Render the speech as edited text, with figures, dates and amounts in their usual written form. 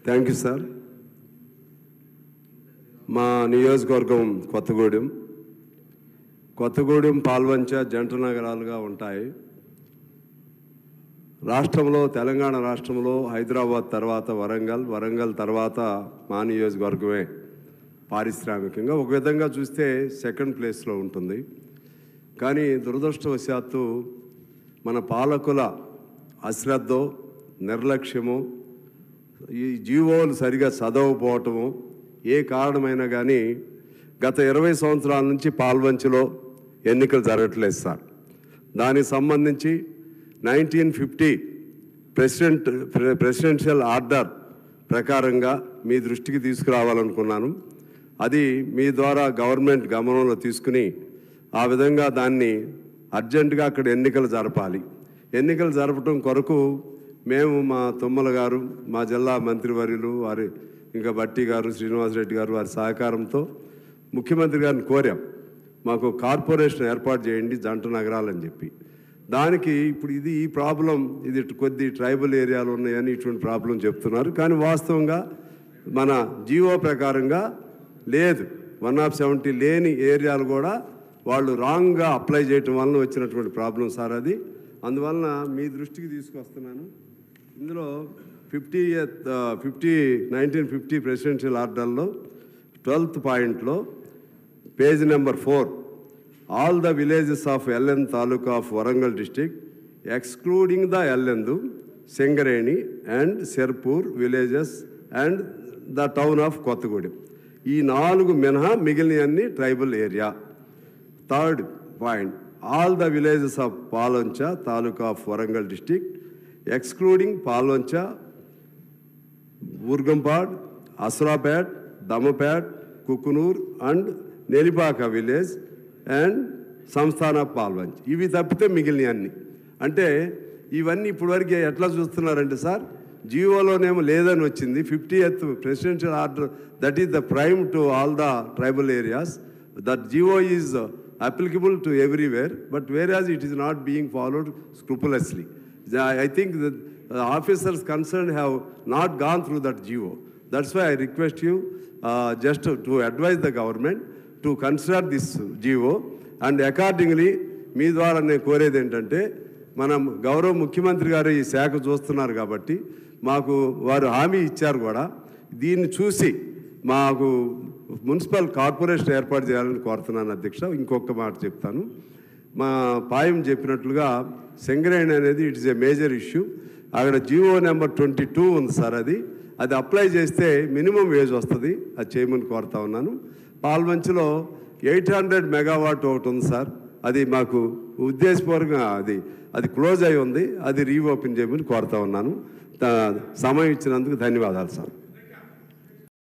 Thank you sir. మా నియోజకవర్గం కొత్తగూడెం పాల్వంచ జంట నగరాలుగా ఉంటాయి. రాష్ట్రంలో తెలంగాణ రాష్ట్రంలో హైదరాబాద్ తర్వాత వరంగల్ తర్వాత మా నియోజకవర్గమే పారిశ్రామికంగా ఒక విధంగా చూస్తే సెకండ్ ప్లేస్లో ఉంటుంది. కానీ దురదృష్టవశాత్తు మన పాలకుల అశ్రద్ధో నిర్లక్ష్యము, ఈ జీవోలు సరిగా చదవకపోవటము, ఏ కారణమైనా కానీ గత 20 సంవత్సరాల నుంచి పాల్వంచలో ఎన్నికలు జరగట్లేదు సార్. దానికి సంబంధించి 1950 ప్రెసిడెన్షియల్ ఆర్డర్ ప్రకారంగా మీ దృష్టికి తీసుకురావాలనుకున్నాను. అది మీ ద్వారా గవర్నమెంట్ గమనంలో తీసుకుని ఆ విధంగా దాన్ని అర్జెంటుగా అక్కడ ఎన్నికలు జరపాలి. ఎన్నికలు జరపడం కొరకు మేము మా తుమ్మల గారు, మా జిల్లా మంత్రివర్యులు వారి ఇంకా బట్టి గారు, శ్రీనివాసరెడ్డి గారు వారి సహకారంతో ముఖ్యమంత్రి గారిని కోరాం, మాకు కార్పొరేషన్ ఏర్పాటు చేయండి జంట నగరాలని చెప్పి. దానికి ఇప్పుడు ఈ ప్రాబ్లం ఇది కొద్ది ట్రైబల్ ఏరియాలు ఉన్నాయని ఇటువంటి ప్రాబ్లం చెప్తున్నారు. కానీ వాస్తవంగా మన జీవో ప్రకారంగా లేదు, 170 లేని ఏరియాలు కూడా వాళ్ళు రాంగ్గా అప్లై చేయటం వలన వచ్చినటువంటి ప్రాబ్లం సార్ అది. అందువలన మీ దృష్టికి తీసుకొస్తున్నాను. ఇందులో 1950 ప్రెసిడెన్షియల్ ఆర్డర్లో 12th పాయింట్లో page number 4, all the villages of Yellandu taluka of Warangal district excluding the Yellandu, Singareni and Serpur villages and the town of Kothagudem, ఈ 4 మినహా మిగిలినవన్నీ tribal area. 3rd point, all the villages of Palvancha taluka of Warangal district excluding Palvancha, Burgampad, Asarapet, Dammapet, Kukunoor and Nelipaka village and Sansthana Palvancha, ఇవి తప్పితే మిగిలినవన్నీ. అంటే ఇవన్నీ ఇప్పటివరకు ఎట్లా చూస్తున్నారంటే సార్, జీవోలోనేమో లేదని వచ్చింది. 50th presidential order, that is the prime to all the tribal areas, that GO is applicable to everywhere, but whereas it is not being followed scrupulously. I think that the officers concerned have not gone through that GO. That's why I request you just to advise the government to consider this GO, and accordingly మీ ద్వారా నేను కోరేది ఏంటంటే, మనం గౌరవ ముఖ్యమంత్రి గారు ఈ శాఖ చూస్తున్నారు కాబట్టి మాకు వారు హామీ ఇచ్చారు కూడా, దీన్ని చూసి మాకు మున్సిపల్ కార్పొరేషన్ ఏర్పాటు చేయాలని కోరుతున్నాను అధ్యక్ష. ఇంకొక మాట చెప్తాను, మా పాయం చెప్పినట్లుగా సింగరేణి అనేది it is a major issue. అక్కడ జీవో నెంబర్ 22 ఉంది సార్, అది అప్లై చేస్తే మినిమం వేజ్ వస్తుంది, అది చేయమని కోరుతా ఉన్నాను. పాల్వంచలో 800 మెగావాట్ ఒకటి ఉంది సార్, అది మాకు ఉద్దేశపూర్వకంగా అది క్లోజ్ అయి ఉంది, అది రీఓపెన్ చేయమని కోరుతా ఉన్నాను. సమయం ఇచ్చినందుకు ధన్యవాదాలు సార్.